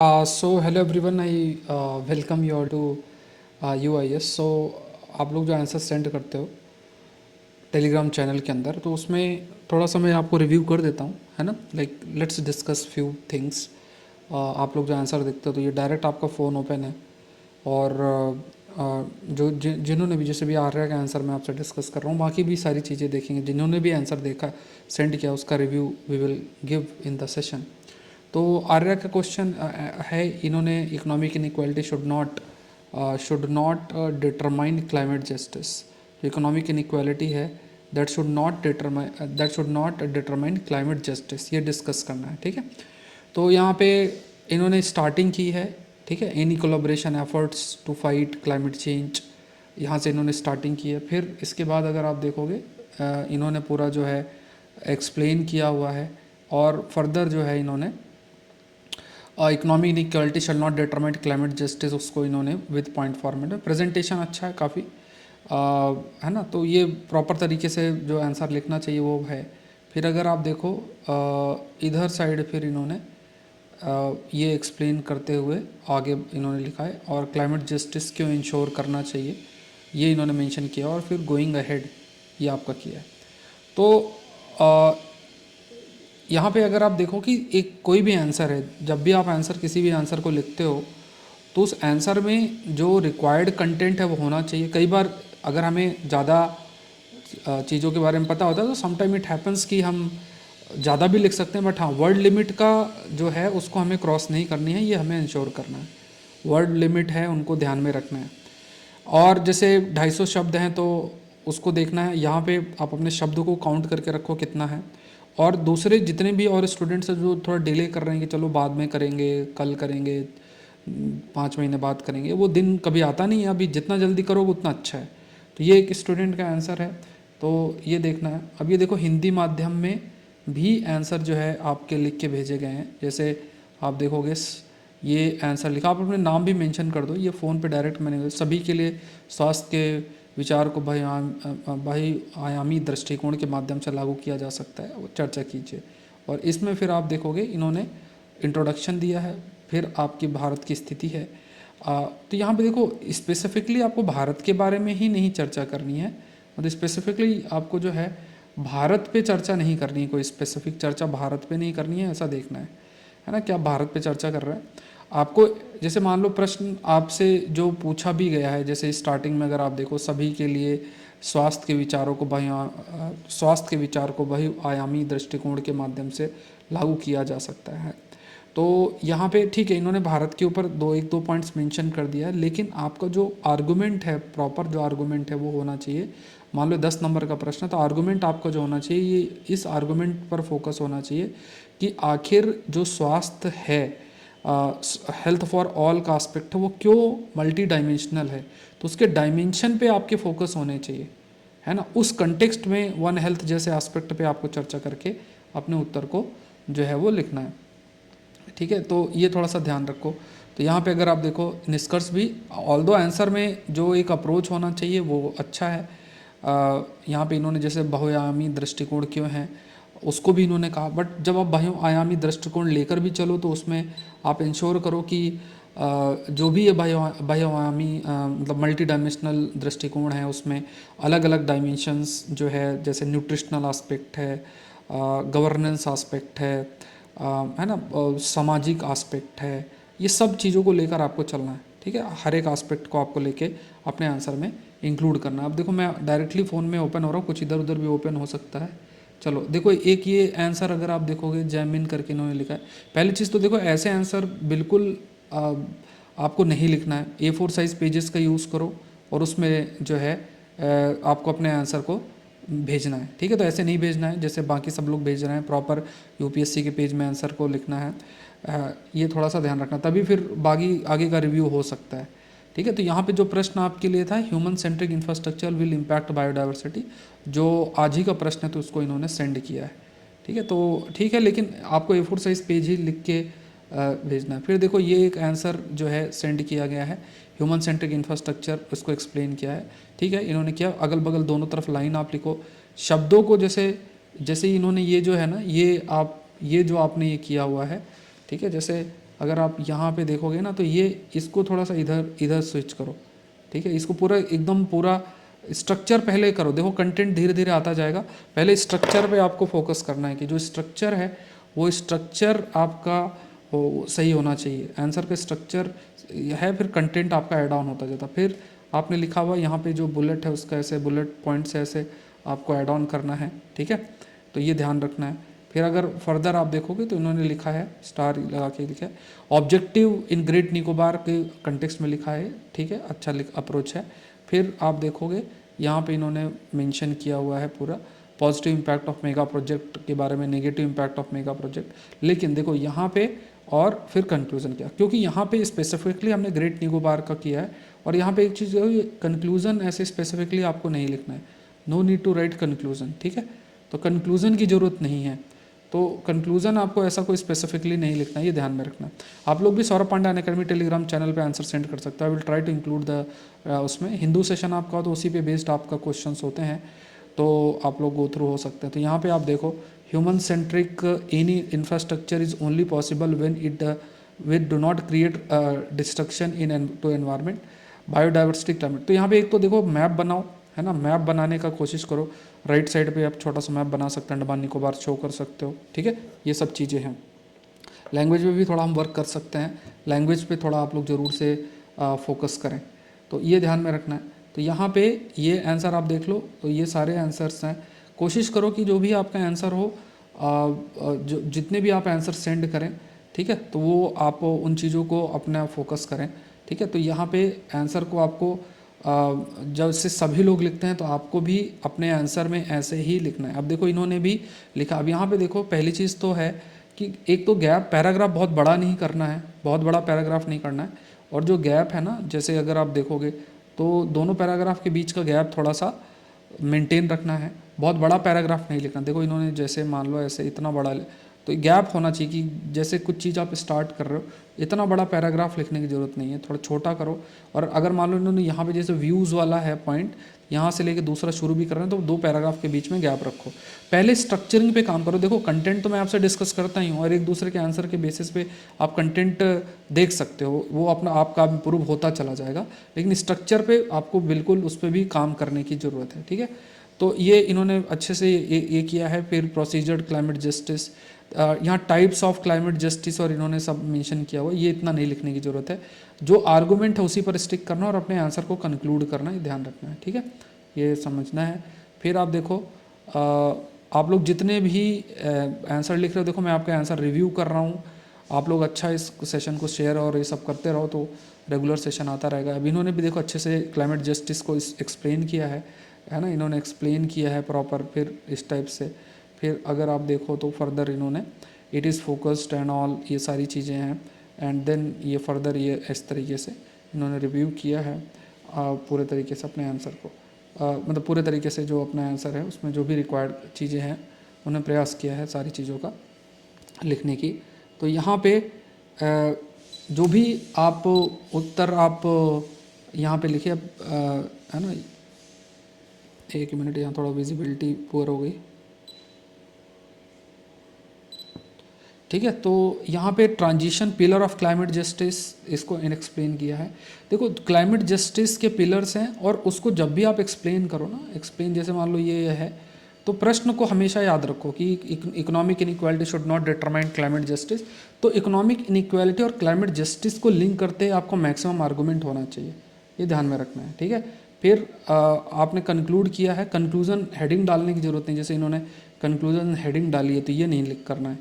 So hello everyone, I welcome you all to UIS. So आप लोग जो answer send करते हो टेलीग्राम चैनल के अंदर, तो उसमें थोड़ा सा मैं आपको रिव्यू कर देता हूँ, है ना। Like let's discuss few things. आप लोग जो आंसर देखते हो तो ये डायरेक्ट आपका फ़ोन ओपन है, और जिन्होंने भी, जैसे भी आर्या का आंसर मैं आपसे डिस्कस कर रहा हूँ, बाकी भी सारी चीज़ें देखेंगे। जिन्होंने भी आंसर देखा, सेंड किया, उसका review we will give in the session. तो आर्या का क्वेश्चन है, इन्होंने economic inequality should not determine climate justice. जो इकोनॉमिक इनइक्वालिटी है, that should not determine climate justice, ये डिस्कस करना है, ठीक है। तो यहाँ पे इन्होंने स्टार्टिंग की है, ठीक है, any collaboration efforts to fight climate change, यहाँ से इन्होंने स्टार्टिंग की है। फिर इसके बाद अगर आप देखोगे, इन्होंने पूरा जो है एक्सप्लेन किया हुआ है, और फर्दर जो है इन्होंने economic inequality shall not determine climate justice, उसको इन्होंने विद पॉइंट फॉर्मेट में प्रेजेंटेशन अच्छा है काफ़ी, है ना। तो ये प्रॉपर तरीके से जो आंसर लिखना चाहिए वो है। फिर अगर आप देखो इधर साइड, फिर इन्होंने ये एक्सप्लेन करते हुए आगे इन्होंने लिखा है, और क्लाइमेट जस्टिस क्यों इंश्योर करना चाहिए ये इन्होंने मेंशन किया, और फिर गोइंग अहेड ये आपका किया है। तो यहाँ पे अगर आप देखो कि एक कोई भी आंसर है, जब भी आप आंसर किसी भी आंसर को लिखते हो, तो उस आंसर में जो रिक्वायर्ड कंटेंट है वो होना चाहिए। कई बार अगर हमें ज़्यादा चीज़ों के बारे में पता होता है तो समटाइम इट हैपन्स कि हम ज़्यादा भी लिख सकते हैं, बट हाँ, वर्ड लिमिट का जो है उसको हमें क्रॉस नहीं करनी है, ये हमें इंश्योर करना है। वर्ड लिमिट है, उनको ध्यान में रखना है। और जैसे 250 शब्द हैं तो उसको देखना है, यहाँ पे आप अपने शब्द को काउंट करके रखो कितना है। और दूसरे जितने भी और स्टूडेंट्स हैं जो थोड़ा डिले कर रहे हैं कि चलो बाद में करेंगे, कल करेंगे, 5 महीने बाद करेंगे, वो दिन कभी आता नहीं है। अभी जितना जल्दी करोगे उतना अच्छा है। तो ये एक स्टूडेंट का आंसर है, तो ये देखना है। अब ये देखो, हिंदी माध्यम में भी आंसर जो है आपके लिख के भेजे गए हैं। जैसे आप देखोगे ये आंसर लिखा, आप अपने नाम भी मेंशन कर दो। ये फ़ोन पे डायरेक्ट मैंने सभी के लिए स्वास्थ्य के विचार को बहुआयामी दृष्टिकोण के माध्यम से लागू किया जा सकता है, वो चर्चा कीजिए। और इसमें फिर आप देखोगे इन्होंने इंट्रोडक्शन दिया है, फिर आपकी भारत की स्थिति है। तो यहाँ पे देखो, स्पेसिफिकली आपको भारत के बारे में ही नहीं चर्चा करनी है, और स्पेसिफिकली आपको जो है भारत पे चर्चा नहीं करनी है, कोई स्पेसिफिक चर्चा भारत पे नहीं करनी है, ऐसा देखना है ना। क्या भारत पे चर्चा कर रहा है आपको। जैसे मान लो प्रश्न आपसे जो पूछा भी गया है, जैसे स्टार्टिंग में अगर आप देखो, सभी के लिए स्वास्थ्य के विचार को बहुआयामी दृष्टिकोण के माध्यम से लागू किया जा सकता है। तो यहाँ पे ठीक है, इन्होंने भारत के ऊपर एक दो पॉइंट्स मेंशन कर दिया है, लेकिन आपका जो आर्गुमेंट है, प्रॉपर जो आर्गुमेंट है वो होना चाहिए। मान लो 10 नंबर का प्रश्न है, तो आर्गुमेंट आपका जो होना चाहिए, ये इस आर्गुमेंट पर फोकस होना चाहिए कि आखिर जो स्वास्थ्य है, हेल्थ फॉर ऑल का एस्पेक्ट है, वो क्यों मल्टी डायमेंशनल है। तो उसके डायमेंशन पे आपके फोकस होने चाहिए, है ना। उस कंटेक्स्ट में वन हेल्थ जैसे एस्पेक्ट पे आपको चर्चा करके अपने उत्तर को जो है वो लिखना है, ठीक है। तो ये थोड़ा सा ध्यान रखो। तो यहाँ पे अगर आप देखो निष्कर्ष भी, ऑल्दो आंसर में जो एक अप्रोच होना चाहिए वो अच्छा है। यहाँ पे इन्होंने जैसे बहुआयामी दृष्टिकोण क्यों है उसको भी इन्होंने कहा, बट जब आप बहुआयामी दृष्टिकोण लेकर भी चलो तो उसमें आप इंश्योर करो कि जो भी ये बहुआयामी मतलब मल्टी डायमेंशनल दृष्टिकोण है, उसमें अलग अलग डायमेंशंस जो है, जैसे न्यूट्रिशनल एस्पेक्ट है, गवर्नेंस एस्पेक्ट है ना, सामाजिक एस्पेक्ट है, ये सब चीज़ों को लेकर आपको चलना है, ठीक है। हर एक एस्पेक्ट को आपको लेके अपने आंसर में इंक्लूड करना है। अब देखो, मैं डायरेक्टली फ़ोन में ओपन हो रहा हूँ, कुछ इधर उधर भी ओपन हो सकता है। चलो देखो, एक ये आंसर अगर आप देखोगे, जैमिन करके इन्होंने लिखा है। पहली चीज़ तो देखो, ऐसे आंसर बिल्कुल आपको नहीं लिखना है। A4 साइज़ पेजेस का यूज़ करो, और उसमें जो है आपको अपने आंसर को भेजना है, ठीक है। तो ऐसे नहीं भेजना है जैसे बाकी सब लोग भेज रहे हैं, प्रॉपर यूपीएससी के पेज में आंसर को लिखना है। ये थोड़ा सा ध्यान रखना, तभी फिर बाकी आगे का रिव्यू हो सकता है, ठीक है। तो यहाँ पे जो प्रश्न आपके लिए था, human centric infrastructure will impact biodiversity, जो आज ही का प्रश्न है, तो उसको इन्होंने सेंड किया है, ठीक है। तो ठीक है, लेकिन आपको A4 साइज़ पेज ही लिख के भेजना है। फिर देखो, ये एक आंसर जो है सेंड किया गया है, ह्यूमन सेंट्रिक इंफ्रास्ट्रक्चर, उसको एक्सप्लेन किया है, ठीक है। इन्होंने किया, अगल बगल दोनों तरफ लाइन आप लिखो, शब्दों को जैसे जैसे इन्होंने ये जो है ना, ये जो आपने ये किया हुआ है, ठीक है। जैसे अगर आप यहाँ पे देखोगे ना तो ये इसको थोड़ा सा इधर इधर स्विच करो, ठीक है। इसको पूरा एकदम पूरा स्ट्रक्चर पहले करो, देखो कंटेंट धीरे धीरे आता जाएगा, पहले स्ट्रक्चर पे आपको फोकस करना है कि जो स्ट्रक्चर है वो स्ट्रक्चर आपका वो सही होना चाहिए। आंसर का स्ट्रक्चर है, फिर कंटेंट आपका ऐड ऑन होता जाता। फिर आपने लिखा हुआ यहाँ पे जो बुलेट है उसका ऐसे बुलेट पॉइंट से ऐसे आपको ऐड ऑन करना है, ठीक है। तो ये ध्यान रखना है। फिर अगर फर्दर आप देखोगे तो इन्होंने लिखा है, स्टार लगा के लिखा है, ऑब्जेक्टिव इन ग्रेट निकोबार के कंटेक्स्ट में लिखा है, ठीक है, अच्छा अप्रोच है। फिर आप देखोगे यहाँ पे इन्होंने मेंशन किया हुआ है पूरा positive impact of mega project के बारे में, negative impact of mega project. लेकिन देखो यहाँ पे और फिर कंक्लूजन किया, क्योंकि यहाँ पे स्पेसिफिकली हमने ग्रेट निकोबार का किया है। और यहाँ पे एक चीज़ कंक्लूजन ऐसे स्पेसिफिकली आपको नहीं लिखना है, no need to write conclusion, ठीक है। तो कंक्लूजन की ज़रूरत नहीं है, तो कंक्लूजन आपको ऐसा कोई स्पेसिफिकली नहीं लिखना है, ये ध्यान में रखना है। आप लोग भी Saurabh Pande Unacademy Telegram channel पे आंसर सेंड कर सकते हो। I will try to include the उसमें हिंदू सेशन आपका, तो उसी पे बेस्ड आपका क्वेश्चंस होते हैं, तो आप लोग गो थ्रू हो सकते हैं। तो यहाँ पे आप देखो human centric any infrastructure is only possible when it with do not create destruction in to environment, biodiversity, climate. तो यहाँ पे एक तो देखो मैप बनाओ, है ना, मैप बनाने का कोशिश करो। राइट साइड पे आप छोटा सा मैप बना सकते हैं, अंडमान निकोबार शो कर सकते हो, ठीक है। ये सब चीज़ें हैं। लैंग्वेज पे भी थोड़ा हम वर्क कर सकते हैं, लैंग्वेज पे थोड़ा आप लोग ज़रूर से फोकस करें, तो ये ध्यान में रखना है। तो यहाँ पे ये आंसर आप देख लो, तो ये सारे आंसर्स हैं। कोशिश करो कि जो भी आपका आंसर हो, जो जितने भी आप आंसर सेंड करें, ठीक है, तो वो आप उन चीज़ों को अपना फोकस करें, ठीक है। तो यहाँ पे आंसर को आपको जब से सभी लोग लिखते हैं तो आपको भी अपने आंसर में ऐसे ही लिखना है। अब देखो इन्होंने भी लिखा, अब यहाँ पे देखो पहली चीज़ तो है कि एक तो गैप, पैराग्राफ बहुत बड़ा नहीं करना है, बहुत बड़ा पैराग्राफ नहीं करना है। और जो गैप है ना, जैसे अगर आप देखोगे तो दोनों पैराग्राफ के बीच का गैप थोड़ा सा मेंटेन रखना है, बहुत बड़ा पैराग्राफ नहीं लिखना। देखो इन्होंने जैसे मान लो ऐसे इतना बड़ा, तो गैप होना चाहिए कि जैसे कुछ चीज़ आप स्टार्ट कर रहे हो, इतना बड़ा पैराग्राफ लिखने की ज़रूरत नहीं है, थोड़ा छोटा करो। और अगर मान लो इन्होंने यहाँ पे जैसे व्यूज़ वाला है पॉइंट, यहाँ से लेके दूसरा शुरू भी कर रहे हैं, तो 2 पैराग्राफ के बीच में गैप रखो। पहले स्ट्रक्चरिंग पे काम करो। देखो कंटेंट तो मैं आपसे डिस्कस करता ही हूँ, और एक दूसरे के आंसर के बेसिस पे आप कंटेंट देख सकते हो, वो अपना आपका इम्प्रूव होता चला जाएगा। लेकिन स्ट्रक्चर पे आपको बिल्कुल उस पर भी काम करने की ज़रूरत है, ठीक है। तो ये इन्होंने अच्छे से ये किया है। फिर प्रोसीजर क्लाइमेट जस्टिस, यहाँ टाइप्स ऑफ क्लाइमेट जस्टिस और इन्होंने सब मेंशन किया हुआ, ये इतना नहीं लिखने की ज़रूरत है। जो आर्गूमेंट है उसी पर स्टिक करना और अपने आंसर को कंक्लूड करना, ये ध्यान रखना है, ठीक है, ये समझना है। फिर आप देखो आप लोग जितने भी आंसर लिख रहे हो, देखो मैं आपका आंसर रिव्यू कर रहा हूँ, आप लोग अच्छा इस सेशन को शेयर और ये सब करते रहो तो रेगुलर सेशन आता रहेगा। अब इन्होंने भी देखो अच्छे से क्लाइमेट जस्टिस को एक्सप्लेन किया है ना, इन्होंने एक्सप्लेन किया है प्रॉपर, फिर इस टाइप से। फिर अगर आप देखो तो फर्दर इन्होंने it is focused and all, ये सारी चीज़ें हैं। एंड देन ये फर्दर ये इस तरीके से इन्होंने रिव्यू किया है पूरे तरीके से अपने आंसर को, मतलब पूरे तरीके से जो अपना आंसर है उसमें जो भी रिक्वायर्ड चीज़ें हैं उन्होंने प्रयास किया है सारी चीज़ों का लिखने की। तो यहाँ पे जो भी आप उत्तर आप यहाँ पे लिखिए, है ना, एक मिनट, यहाँ थोड़ा विजिबिलिटी पुअर हो गई, ठीक है। तो यहाँ पे transition pillar of climate justice, इसको एक्सप्लेन किया है। देखो क्लाइमेट जस्टिस के पिलर्स हैं, और उसको जब भी आप एक्सप्लेन करो ना, एक्सप्लेन जैसे मान लो ये है, तो प्रश्न को हमेशा याद रखो कि economic inequality should not determine climate justice. तो इकोनॉमिक इनइक्वालिटी और क्लाइमेट जस्टिस को लिंक करते आपको मैक्सिमम आर्गूमेंट होना चाहिए, ये ध्यान में रखना है, ठीक है। फिर आपने कंक्लूड किया है, कंक्लूजन हेडिंग डालने की ज़रूरत नहीं, जैसे इन्होंने कंक्लूजन हेडिंग डाली है तो ये नहीं लिख करना है,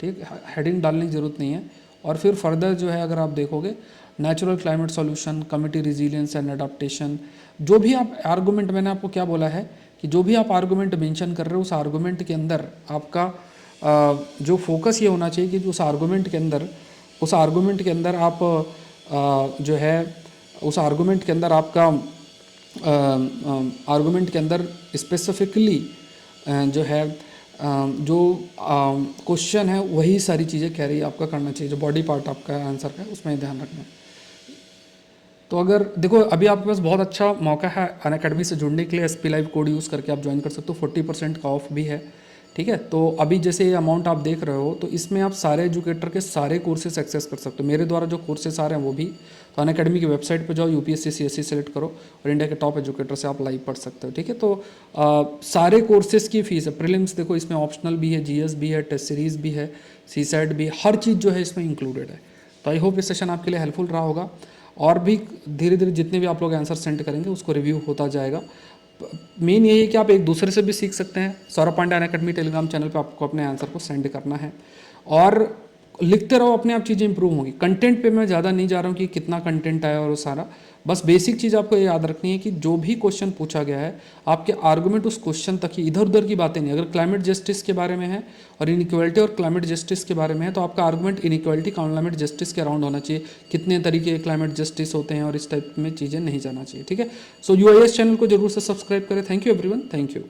ठीक, हेडिंग डालने की ज़रूरत नहीं है। और फिर फर्दर जो है अगर आप देखोगे natural climate solution, committee resilience and adaptation, जो भी आप आर्गूमेंट, मैंने आपको क्या बोला है कि जो भी आप आर्गूमेंट मेंशन कर रहे हो उस आर्गूमेंट के अंदर आपका जो फोकस ये होना चाहिए कि उस आर्गूमेंट के अंदर आप जो है उस आर्गूमेंट के अंदर आपका आर्गूमेंट के अंदर स्पेसिफिकली जो है जो क्वेश्चन है वही सारी चीज़ें कह रही है आपका करना चाहिए, जो बॉडी पार्ट आपका आंसर का है उसमें ध्यान रखना है। तो अगर देखो अभी आपके पास बहुत अच्छा मौका है अनअकैडमी से जुड़ने के लिए, SP लाइव कोड यूज़ करके आप ज्वाइन कर सकते हो, 40% का ऑफ भी है, ठीक है। तो अभी जैसे ये अमाउंट आप देख रहे हो, तो इसमें आप सारे एजुकेटर के सारे कोर्सेज एक्सेस कर सकते हो। मेरे द्वारा जो कोर्सेज आ रहे हैं वो भी, तो अनअकैडमी की वेबसाइट पे जाओ, यूपीएससी सीएससी सेलेक्ट करो और इंडिया के टॉप एजुकेटर से आप लाइव पढ़ सकते हो। ठीक है। तो सारे कोर्सेज की फीस है। प्रीलिम्स देखो इसमें ऑप्शनल भी है, जीएस भी है, टेस्ट सीरीज भी है, सीसैट भी, हर चीज़ जो है इसमें इंक्लूडेड है। तो आई होप ये सेशन आपके लिए हेल्पफुल रहा होगा, और भी धीरे धीरे जितने भी आप लोग आंसर सेंड करेंगे उसको रिव्यू होता जाएगा। मेन यही है कि आप एक दूसरे से भी सीख सकते हैं। Saurabh Pandya Unacademy Telegram channel पे आपको अपने आंसर को सेंड करना है, और लिखते रहो, अपने आप चीज़ें इंप्रूव होंगी। कंटेंट पे मैं ज़्यादा नहीं जा रहा हूँ कि कितना कंटेंट आया और वो सारा, बस बेसिक चीज़ आपको ये याद रखनी है कि जो भी क्वेश्चन पूछा गया है, आपके आर्गुमेंट उस क्वेश्चन तक ही, इधर उधर की बातें नहीं। अगर क्लाइमेट जस्टिस के बारे में है और इनइक्वालिटी और क्लाइमेट जस्टिस के बारे में है, तो आपका आर्गुमेंट इनइक्वालिटी क्लाइमेट जस्टिस के अराउंड होना चाहिए। कितने तरीके के क्लाइमेट जस्टिस होते हैं और इस टाइप में चीज़ें नहीं जाना चाहिए। ठीक है। सो यूआईएस चैनल को जरूर से सब्सक्राइब करें। Thank you everyone, thank you.